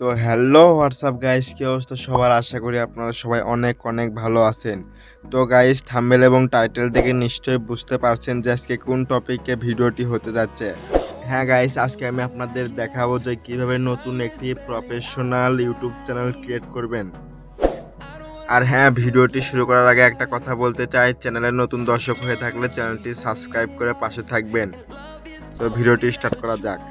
তো hello WhatsApp guys, কি অবস্থা সবার? আশা করি আপনারা সবাই অনেক অনেক ভালো আছেন। তো গাইস, থাম্বনেল এবং টাইটেল দেখে নিশ্চয়ই বুঝতে পারছেন যে আজকে কোন টপিকে ভিডিওটি হতে যাচ্ছে। হ্যাঁ গাইস, আজকে আমি আপনাদের দেখাবো যে কিভাবে নতুন একটি প্রফেশনাল ইউটিউব চ্যানেল ক্রিয়েট করবেন। আর হ্যাঁ, ভিডিওটি শুরু করার আগে একটা কথা বলতে চাই, চ্যানেলের নতুন দর্শক হয়ে থাকলে চ্যানেলটি সাবস্ক্রাইব করে পাশে থাকবেন। তো ভিডিওটি স্টার্ট করা যাক।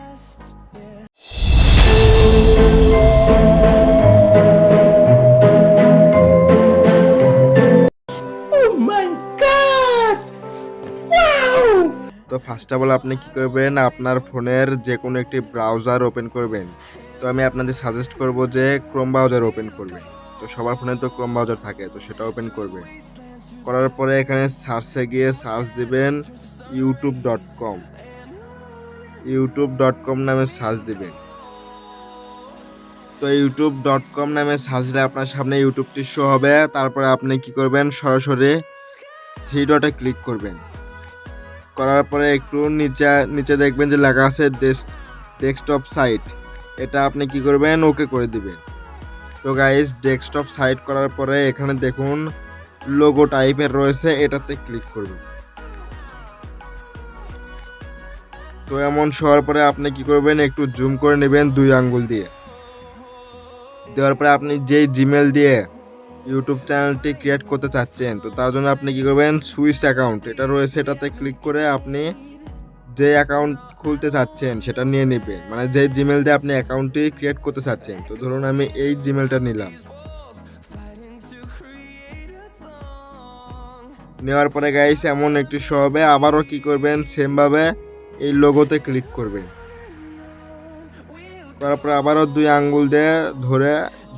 তো ফার্স্ট অফ অল আপনি কি করবেন, আপনার ফোনের যে কোনো একটি ব্রাউজার ওপেন করবেন। তো আমি আপনাদের সাজেস্ট করব যে ক্রোম ব্রাউজার ওপেন করবেন। তো সবার ফোনে তো ক্রোম ব্রাউজার থাকে, তো সেটা ওপেন করবেন। করার পরে এখানে সার্চে গিয়ে সার্চ দিবেন youtube.com। youtube.com নামে সার্চ দিবেন। তো youtube.com নামে সার্চ দিলে আপনার সামনে ইউটিউবটি শো হবে। তারপরে আপনি কি করবেন, সরাসরি থ্রি ডটে ক্লিক করবেন। করার পরে একটু নিচে দেখবেন যে লেখা আছে ডেস্কটপ সাইট। এটা আপনি কি করবেন, ওকে করে দিবেন। তো গাইস, ডেস্কটপ সাইট করার পরে এখানে দেখুন লোগো টাইপের রয়েছে, এটাতে ক্লিক করবেন। তো এমন শোয়ার পরে আপনি কি করবেন, একটু জুম করে নেবেন 2 আঙ্গুল দিয়ে। দেওয়ার পরে আপনি যেই জিমেল দিয়ে ইউটিউব চ্যানেলটি ক্রিয়েট করতে চাচ্ছেন, তো তার জন্য আপনি কি করবেন, সুইচ অ্যাকাউন্ট এটা রয়েছে, এটাতে ক্লিক করে আপনি যে অ্যাকাউন্ট খুলতে চাচ্ছেন সেটা নিয়ে নেবেন। মানে যে জিমেল দিয়ে আপনি অ্যাকাউন্টটি ক্রিয়েট করতে চাচ্ছেন। তো ধরুন আমি এই জিমেলটা নিলাম। নেওয়ার পরে গাইস এমন একটি শো হবে। আবারও কি করবেন, সেম ভাবে এই লোগোতে ক্লিক করবেন। করার পরে আবারও 2 আঙ্গুল দিয়ে ধরে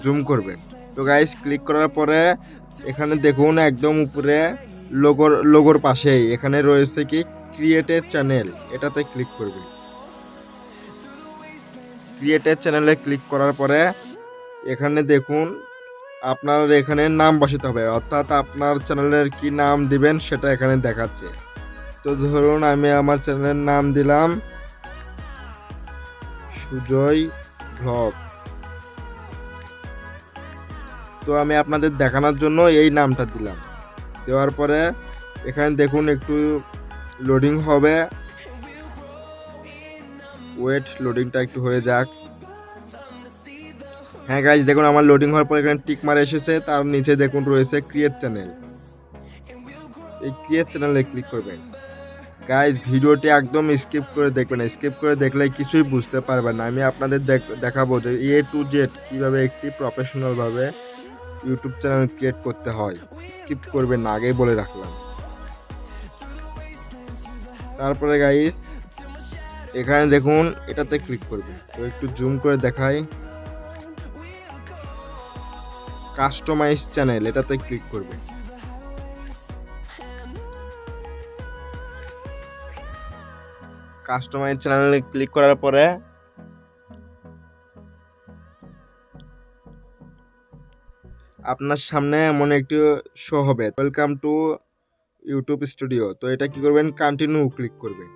জুম করবেন। তো গাইস, ক্লিক করার পরে এখানে দেখুন একদম উপরে লোগোর পাশেই এখানে রয়েছে কি ক্রিয়েটেড চ্যানেল, এটাতে ক্লিক করবেন। ক্রিয়েটেড চ্যানেলে ক্লিক করার পরে এখানে দেখুন আপনার এখানে নাম বসাতে হবে, অর্থাৎ আপনার চ্যানেলের কি নাম দিবেন সেটা এখানে দেখাচ্ছে। তো ধরুন আমি আমার চ্যানেলের নাম দিলাম সুজয় ব্লগ। তো আমি আপনাদের দেখানোর জন্য এই নামটা দিলাম। দেওয়ার পরে এখানে দেখুন একটু লোডিং হবে, ওয়েট, লোডিংটা একটু হয়ে যাক। হ্যাঁ গাইজ, দেখুন আমার লোডিং হওয়ার পর এখানে টিক মার এসেছে, তার নিচে দেখুন রয়েছে ক্রিয়েট চ্যানেল। এই ক্রিয়েট চ্যানেলে ক্লিক করবেন। গাইজ, ভিডিওটি একদম স্কিপ করে দেখবেন, স্কিপ করে দেখলে কিছুই বুঝতে পারবেন না। আমি আপনাদের দেখাবো যে A to Z কীভাবে একটি প্রফেশনালভাবে ইউটিউব চ্যানেল ক্রিয়েট করতে হয়। স্কিপ করবেন না, আগেই বলে রাখলাম। তারপরে গাইজ এখানে দেখুন এটাতে ক্লিক করবেন। তো একটু জুম করে দেখাই, কাস্টমাইজ চ্যানেল, এটাতে ক্লিক করবেন। কাস্টমাইজ চ্যানেলে ক্লিক করার পরে আপনার সামনে এমন একটি শো হবে, ওয়েলকাম টু ইউটিউব স্টুডিও। তো এটা কি করবেন, কন্টিনিউ ক্লিক করবেন।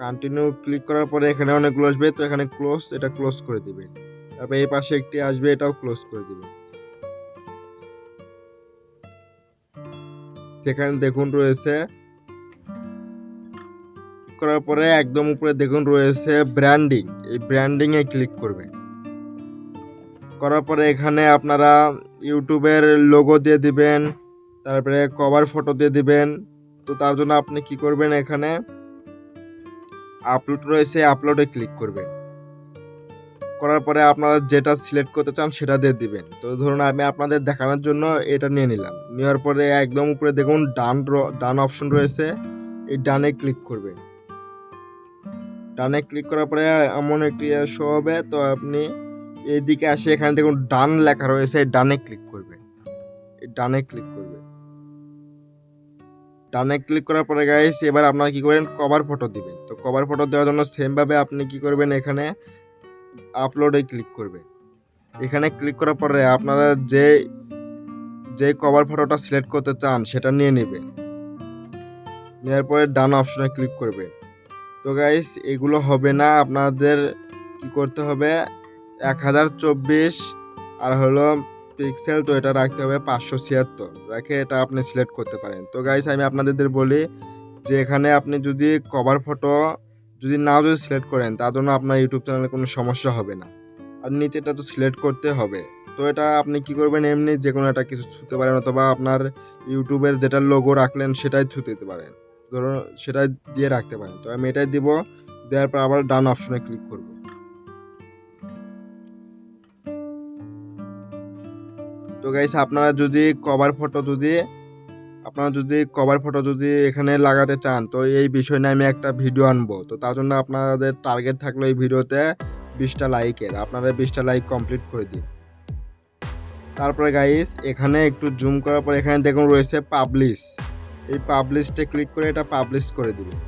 কন্টিনিউ ক্লিক করার পরে এখানে অনেকগুলো আসবে, তো এখানে ক্লোজ, এটা ক্লোজ করে দিবেন। তারপর এই পাশে একটি আসবে, এটাও ক্লোজ করে দিবেন। সেখানে দেখুন রয়েছে, করার পরে একদম উপরে দেখুন রয়েছে ব্র্যান্ডিং, এই ব্র্যান্ডিং এ ক্লিক করবেন। করার পরে এখানে আপনারা ইউটিউবের লোগো দিয়ে দিবেন, তারপরে কভার ফটো দিয়ে দিবেন। তো তার জন্য আপনি কি করবেন, এখানে আপলোড রয়েছে, আপলোডে ক্লিক করবেন। করার পরে আপনারা যেটা সিলেক্ট করতে চান সেটা দিয়ে দিবেন। তো ধরুন আমি আপনাদের দেখানোর জন্য এটা নিয়ে নিলাম। নেওয়ার পরে একদম উপরে দেখুন ডান অপশন রয়েছে, এই ডানে ক্লিক করবেন। ডানে ক্লিক করার পরে এমন একটি শো হবে, তো আপনি এইদিকে আসে এখানে দেখুন ডান লেখা রয়েছে, ডানে ক্লিক করবেন। এই ডানে ক্লিক করবেন। ডানে ক্লিক করার পরে গাইস এবার আপনারা কি করবেন, কভার ফটো দিবেন। তো কভার ফটো দেওয়ার জন্য সেম ভাবে আপনি কি করবেন, এখানে আপলোডে ক্লিক করবেন। এখানে ক্লিক করার পরে আপনারা যে কভার ফটোটা সিলেক্ট করতে চান সেটা নিয়ে নেবেন। নেওয়ার পরে ডান অপশনে ক্লিক করবেন। তো গাইস এগুলো হবে না, আপনাদের কি করতে হবে, 1024 আর হলো পিক্সেল, তো এটা রাখতে হবে 576 রেখে এটা আপনি সিলেক্ট করতে পারেন। তো গাইস আমি আপনাদের বলি যে এখানে আপনি যদি কভার ফটো যদি সিলেক্ট করেন তার জন্য আপনার ইউটিউব চ্যানেলে কোনো সমস্যা হবে না, আর নিচেটা তো সিলেক্ট করতে হবে। তো এটা আপনি কি করবেন, এমনি যে কোনো একটা কিছু ছুঁতে পারেন অথবা আপনার ইউটিউবের যেটা লোগো রাখলেন সেটাই ছুঁতে দিতে পারেন, ধরুন সেটাই দিয়ে রাখতে পারেন। তো আমি এটাই দিব, দেওয়ার পর আবার ডান অপশনে ক্লিক করব। তো গাইস আপনারা যদি কভার ফটো যদি এখানে লাগাতে চান, তো এই বিষয় নিয়ে আমি একটা ভিডিও আনবো। তো তার জন্য আপনাদের টার্গেট থাকলো এই ভিডিওতে 20টা লাইকের, আপনারা 20টা লাইক কমপ্লিট করে দিন। তারপরে গাইস এখানে একটু জুম করার পর এখানে দেখুন রয়েছে পাবলিশ, এই পাবলিশটে ক্লিক করে এটা পাবলিশ করে দিবেন।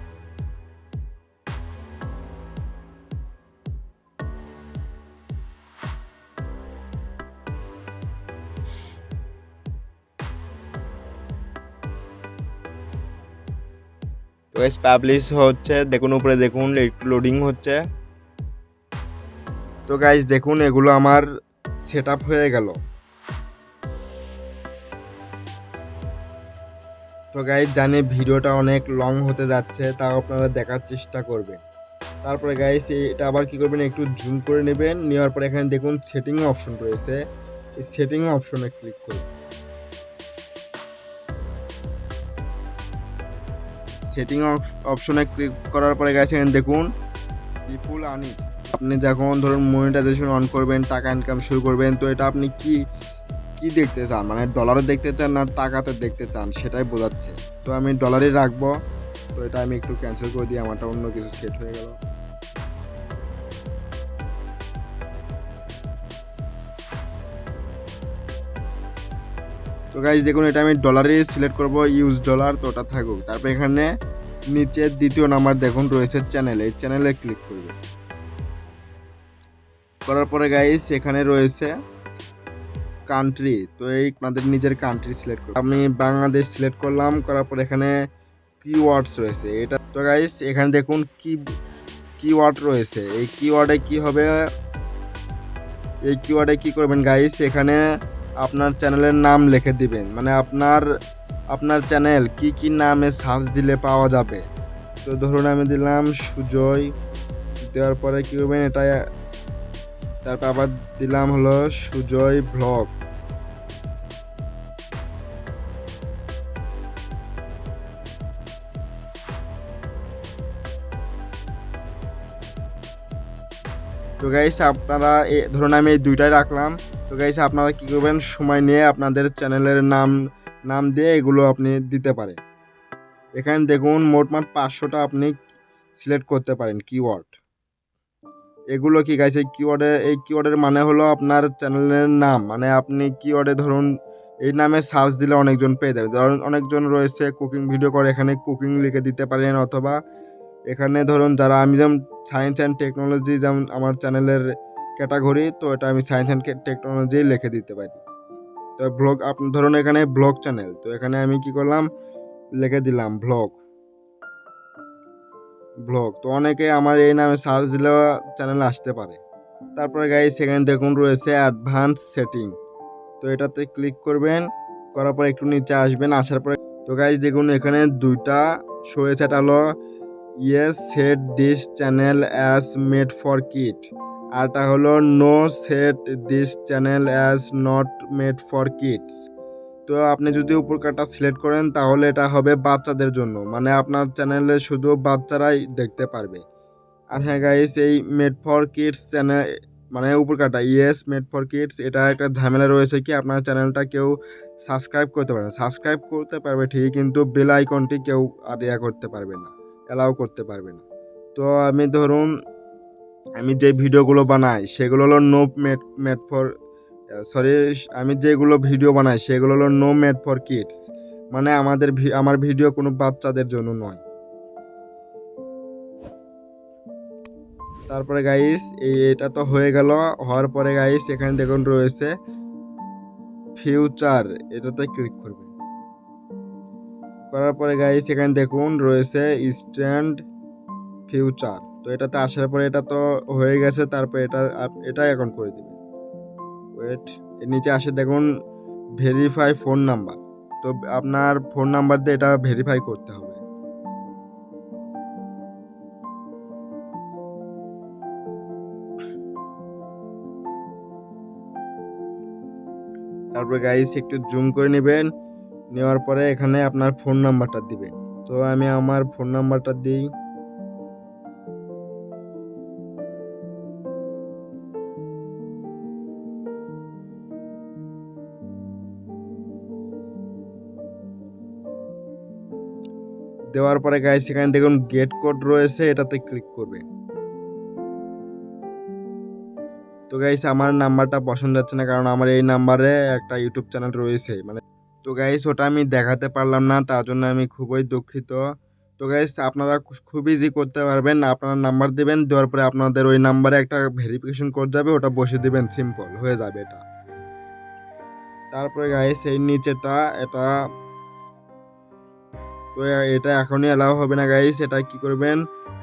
তো গাইস পাবলিশ হচ্ছে, দেখুন উপরে দেখুন একটু লোডিং হচ্ছে। তো গাইস দেখুন এগুলো আমার সেটআপ হয়ে গেল। তো গাইস জানি ভিডিওটা অনেক লং হতে যাচ্ছে, তাও আপনারা দেখার চেষ্টা করবেন। তারপরে গাইস এটা আবার কি করবেন, একটু জুম করে নেবেন, নেওয়ার পর এখানে দেখুন সেটিং অপশন রয়েছে, এই সেটিং অপশনে ক্লিক করুন। সেটিং অপশনে ক্লিক করার পরে গাইস এখানে দেখুন পিপুল আর্নিংস, আপনি যখন ধরুন মনিটাইজেশন অন করবেন, টাকা ইনকাম শুরু করবেন, তো এটা আপনি কি কি দেখতে চান, মানে ডলারে দেখতে চান না টাকাতে দেখতে চান সেটাই বোঝাচ্ছে। তো আমি ডলারই রাখবো, তো এটা আমি একটু ক্যান্সেল করে দিই, আমারটা অন্য কিছু সেট হয়ে গেল। তো গাইস দেখুন এটা আমি ডলারে সিলেক্ট করব, ইউজ ডলার, তো ওটা থাকুক। তারপর এখানে নিচে দ্বিতীয় নাম্বার দেখুন রয়েছে চ্যানেল, এই চ্যানেলে ক্লিক করবে। করার পরে গাইস এখানে রয়েছে কান্ট্রি, তো এই আপনাদের নিজের কান্ট্রি সিলেক্ট করব, আমি বাংলাদেশ সিলেক্ট করলাম। করার পর এখানে কিওয়ার্ডস রয়েছে, এটা তো গাইস এখানে দেখুন কিওয়ার্ড রয়েছে, এই কিওয়ার্ডে কি করবেন গাইস, এখানে আপনার চ্যানেলের নাম লিখে দিবেন, মানে আপনার চ্যানেল কি নামে সার্চ দিলে পাওয়া যাবে। তো ধরুন আমি দিলাম সুজয়, দেওয়ার পরে কি করবেন এটা, তারপর আবার দিলাম হলো সুজয় ব্লগ। তো গাইস আপনারা ধরুন আমি এই দুইটাই রাখলাম। তো গাইস আপনারা কি করবেন, সময় নিয়ে আপনাদের চ্যানেলের নাম দিয়ে এগুলো আপনি দিতে পারেন। এখানে দেখুন মোটমাট 500টা আপনি সিলেক্ট করতে পারেন কিওয়ার্ড। এগুলো কি গাইস, এই কিওয়ার্ডের মানে হলো আপনার চ্যানেলের নাম, মানে আপনি কিওয়ার্ডে ধরুন এই নামে সার্চ দিলে অনেকজন পেয়ে যাবে। ধরুন অনেকজন রয়েছে কুকিং ভিডিও করে, এখানে কুকিং লিখে দিতে পারেন, অথবা এখানে ধরুন যারা আমি যেমন সায়েন্স অ্যান্ড টেকনোলজি যেমন আমার চ্যানেলের ক্যাটাগরি, তো এটা আমি সায়েন্স অ্যান্ড টেকনোলজি লিখে দিতে পারি। তো ব্লগ আপনি ধরুন এখানে ব্লগ চ্যানেল, তো এখানে আমি কি করলাম লিখে দিলাম ব্লগ। তো অনেকে আমার এই নামে সার্চ দিলেও চ্যানেলে আসতে পারে। তারপরে গাইস সেখানে দেখুন রয়েছে অ্যাডভান্স সেটিং, তো এটাতে ক্লিক করবেন। করার পর একটু নিচে আসবেন, আসার পরে তো গাইস দেখুন এখানে দুইটা শো হয়েছে, এটা হলো yes set this channel as made for kid, আর এটা হলো no set this channel as not made for kids. তো আপনি যদি উপরকারটা সিলেক্ট করেন তাহলে এটা হবে বাচ্চাদের জন্য, মানে আপনার চ্যানেলে শুধু বাচ্চারাই দেখতে পারবে। আর হ্যাঁ গাইস এই মেড ফর কিডস চ্যানেল, মানে উপরকারটা ইয়েস মেড ফর কিডস, এটা একটা ঝামেলা রয়েছে কি আপনার চ্যানেলটা কেউ সাবস্ক্রাইব করতে পারবে ঠিকই, কিন্তু বেল আইকনটি কেউ আর করতে পারবে না, অ্যালাউ করতে পারবে না। তো আমি ধরুন আমি যে ভিডিওগুলো বানাই সেগুলো হলো নো মেড ফর সরি আমি যেগুলো ভিডিও বানাই সেগুলো হলো নো মেড ফর কিডস, মানে আমার ভিডিও কোনো বাচ্চাদের জন্য নয়। তারপরে গাইস এটা তো হয়ে গেল। হওয়ার পরে গাইস এখানে দেখুন রয়েছে ফিউচার, এটাতে ক্লিক করবেন। করার পরে গাইস এখানে দেখুন রয়েছে স্ট্যান্ড ফিউচার, তো এটাতে আসার পরে এটা তো হয়ে গেছে, তারপর এটা এখন করে দিবেন। ওয়েট, এর নিচে আসে দেখুন ভেরিফাই ফোন নাম্বার। তো আপনার ফোন নাম্বার দিয়ে এটা ভেরিফাই করতে হবে। তারপর গাইস একটু জুম করে নেবেন, নেওয়ার পরে এখানে আপনার ফোন নাম্বারটা দিবেন। তো আমি আমার ফোন নাম্বারটা দিই। দেওয়ার পরে গাইস এখানে দেখুন গেট কোড রয়েছে, এটাতে ক্লিক করবেন। তো গাইস আমার নাম্বারটা পছন্দ হচ্ছে না, কারণ আমার এই নাম্বারে একটা ইউটিউব চ্যানেল রয়েছে, মানে তো গাইস ওটা আমি দেখাতে পারলাম না, তার জন্য আমি খুবই দুঃখিত। তো গাইস আপনারা খুব ইজি করতে পারবেন, আপনারা নাম্বার দিবেন, দেওয়ার পরে আপনাদের ওই নাম্বারে একটা ভেরিফিকেশন কোড যাবে, ওটা বসে দিবেন, সিম্পল হয়ে যাবে এটা। তারপরে গাইস এই নিচেটা এটা, তো এটা এখনই অ্যালাউ হবে না গাইস। এটা কি করবেন,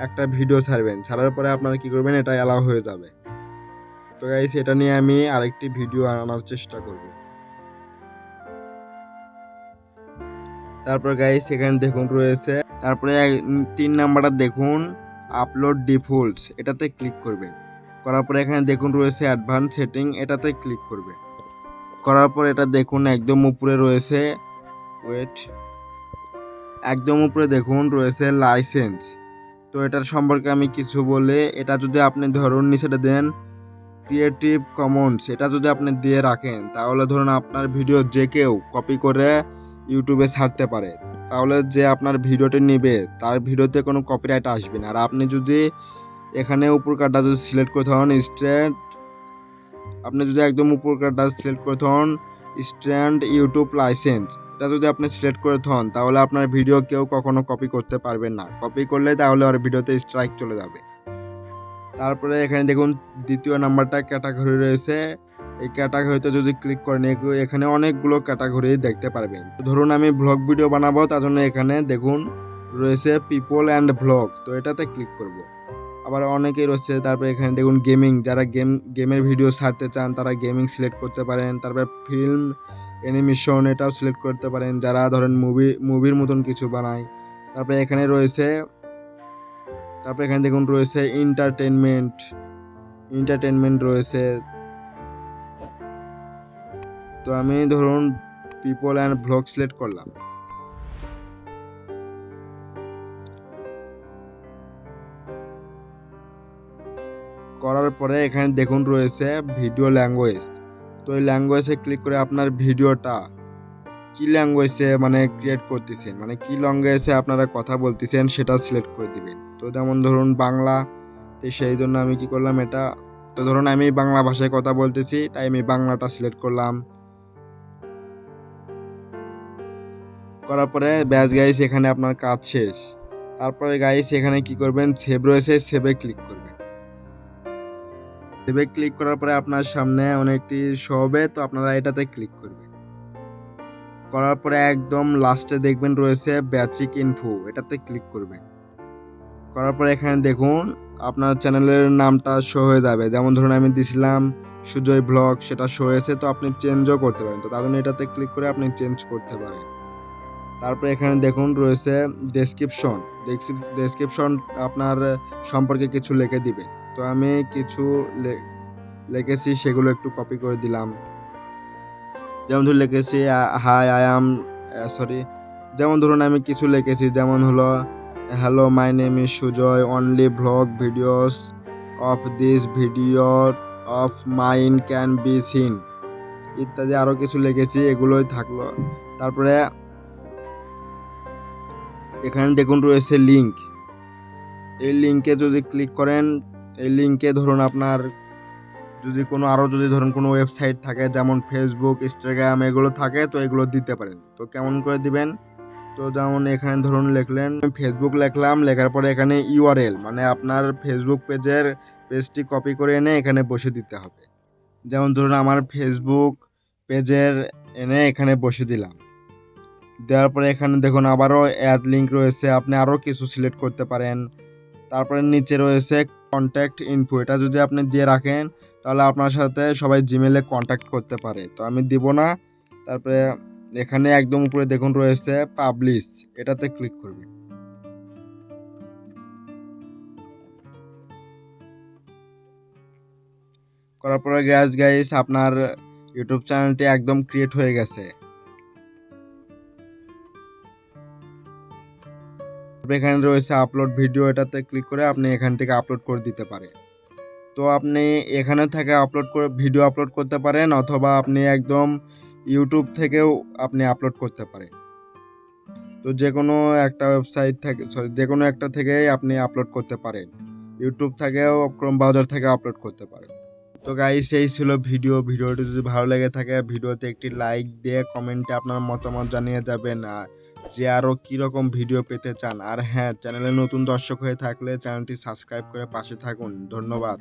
একটা ভিডিও ছাড়বেন, ছাড়ার পরে আপনারা কি করবেন, এটা অ্যালাউ হয়ে যাবে। তো গাইস এটা নিয়ে আমি আরেকটি ভিডিও আনার চেষ্টা করব। তারপর গাইস এখানে দেখুন রয়েছে, তারপরে 3 নাম্বারটা দেখুন আপলোড ডিফল্টস, এটাতে ক্লিক করবেন। করার পরে এখানে দেখুন রয়েছে অ্যাডভান্স সেটিং, এটাতে ক্লিক করবেন। করার পর এটা দেখুন একদম উপরে রয়েছে, ওয়েট, একদম উপরে দেখুন রয়েছে লাইসেন্স। তো এটার সম্পর্কে আমি কিছু বলে, এটা যদি আপনি ধরুন নিচেটা দেন ক্রিয়েটিভ কমন্স, এটা যদি আপনি দিয়ে রাখেন, তাহলে ধরুন আপনার ভিডিও যে কেউ কপি করে ইউটিউবে ছাড়তে পারে, তাহলে যে আপনার ভিডিওটি নেবে তার ভিডিওতে কোনো কপিরাইট আসবে না। আর আপনি যদি এখানে উপর কার্ডটা যদি সিলেক্ট করতে হন স্ট্রেট, আপনি যদি একদম উপর কার্ডটা সিলেক্ট করতে হন স্ট্যান্ড ইউটিউব লাইসেন্স, এটা যদি আপনি সিলেক্ট করে হন, তাহলে আপনার ভিডিও কেউ কখনো কপি করতে পারবেন না। কপি করলে তাহলে আর ভিডিওতে স্ট্রাইক চলে যাবে। তারপরে এখানে দেখুন দ্বিতীয় নাম্বারটা ক্যাটাগরি রয়েছে, এই ক্যাটাগরিতে যদি ক্লিক করেন এখানে অনেকগুলো ক্যাটাগরি দেখতে পারবেন। ধরুন আমি ব্লগ ভিডিও বানাবো, তার জন্য এখানে দেখুন রয়েছে পিপল অ্যান্ড ব্লগ, তো এটাতে ক্লিক করব। আবার অনেকেই রয়েছে, তারপরে এখানে দেখুন গেমিং, যারা গেমের ভিডিও ছাড়তে চান তারা গেমিং সিলেক্ট করতে পারেন। তারপরে ফিল্ম অ্যানিমেশন, এটাও সিলেক্ট করতে পারেন, যারা ধরেন মুভির মতন কিছু বানায়। তারপরে এখানে রয়েছে, তারপরে এখানে দেখুন রয়েছে এন্টারটেনমেন্ট রয়েছে। তো আমি ধরুন পিপল অ্যান্ড ব্লগ সিলেক্ট করলাম। করার পরে এখানে দেখুন রয়েছে ভিডিও ল্যাঙ্গুয়েজ, তো এই ল্যাঙ্গুয়েজে ক্লিক করে আপনার ভিডিওটা কি ল্যাঙ্গুয়েজে মানে ক্রিয়েট করতেছেন, মানে কি ল্যাঙ্গুয়েজে আপনারা কথা বলতেছেন সেটা সিলেক্ট করে দিবেন। তো যেমন ধরুন বাংলা, তো সেই জন্য আমি কি করলাম এটা, তো ধরুন আমি বাংলা ভাষায় কথা বলতেছি, তাই আমি বাংলাটা সিলেক্ট করলাম। করার পরে ব্যাস গাইস এখানে আপনার কাজ শেষ। তারপরে গাইস এখানে কি করবেন, সেভ রয়েছে, সেভে ক্লিক করবেন। সেভে ক্লিক করার পরে আপনার সামনে অনেকটি শো হবে, তো আপনারা এটাতে ক্লিক করবেন। করার পরে একদম লাস্টে দেখবেন রয়েছে বেসিক ইনফো, এটাতে ক্লিক করবেন। করার পরে এখানে দেখুন আপনার চ্যানেলের নামটা শো হয়ে যাবে, যেমন ধরুন আমি দিছিলাম সুজয় ব্লগ, সেটা শো হয়েছে, তো আপনি চেঞ্জও করতে পারেন, তো তার জন্য এটাতে ক্লিক করে আপনি চেঞ্জ করতে পারেন। তারপরে এখানে দেখুন রয়েছে ডেসক্রিপশন আপনার সম্পর্কে কিছু লিখে দিবেন। তো আমি কিছু লিখেছি, সেগুলো একটু কপি করে দিলাম। যেমন ধরুন লিখেছি হাই আই অ্যাম সরি, যেমন ধরুন আমি কিছু লিখেছি, যেমন হলো hello my name is Sujoy, only blog videos of this video of mine can be seen, ইত্যাদি আরও কিছু লিখেছি, এগুলোই থাকলো। তারপরে এখানে দেখুন রয়েছে লিঙ্ক, এই লিঙ্কে যদি ক্লিক করেন, এই লিঙ্কে ধরুন আপনার যদি কোনো আরও যদি ধরুন কোনো ওয়েবসাইট থাকে, যেমন ফেসবুক, ইনস্টাগ্রাম এগুলো থাকে, তো এগুলো দিতে পারেন। তো কেমন করে দিবেন, তো যেমন এখানে ধরুন লিখলেন ফেসবুক, লিখলাম, লেখার পরে এখানে ইউআরএল মানে আপনার ফেসবুক পেজটি কপি করে এনে এখানে বসে দিতে হবে। যেমন ধরুন আমার ফেসবুক পেজের এনে এখানে বসে দিলাম। দেওয়ার পরে এখানে দেখুন আবারও অ্যাড লিঙ্ক রয়েছে, আপনি আরও কিছু সিলেক্ট করতে পারেন। তারপরে নিচে রয়েছে কন্ট্যাক্ট ইনফো, এটা যদি আপনি দিয়ে রাখেন তাহলে আপনার সাথে সবাই জিমেলে কন্ট্যাক্ট করতে পারে। তো আমি দিব না। তারপরে এখানে একদম উপরে দেখুন রয়েছে পাবলিশ, এটাতে ক্লিক করবেন। করার পরে গাইস আপনার ইউটিউব চ্যানেলটি একদম ক্রিয়েট হয়ে গেছে। এখানে রয়েছে আপলোড ভিডিও, এটাতে ক্লিক করে আপনি এখান থেকে আপলোড করে দিতে পারেন। তো আপনি এখানে থেকে আপলোড করে ভিডিও আপলোড করতে পারেন, অথবা আপনি একদম ইউটিউব থেকেও আপনি আপলোড করতে পারেন। তো যে কোনো একটা ওয়েবসাইট থেকে যে কোনো একটা থেকেই আপনি আপলোড করতে পারেন, ইউটিউব থেকেও ক্রোম ব্রাউজার থেকে আপলোড করতে পারেন। তো গাইস এই ছিল ভিডিওটি যদি ভালো লেগে থাকে ভিডিওতে একটি লাইক দিয়ে কমেন্টে আপনার মতামত জানিয়ে যাবেন, যে আরও কীরকম ভিডিও পেতে চান। আর হ্যাঁ, চ্যানেলে নতুন দর্শক হয়ে থাকলে চ্যানেলটি সাবস্ক্রাইব করে পাশে থাকুন। ধন্যবাদ।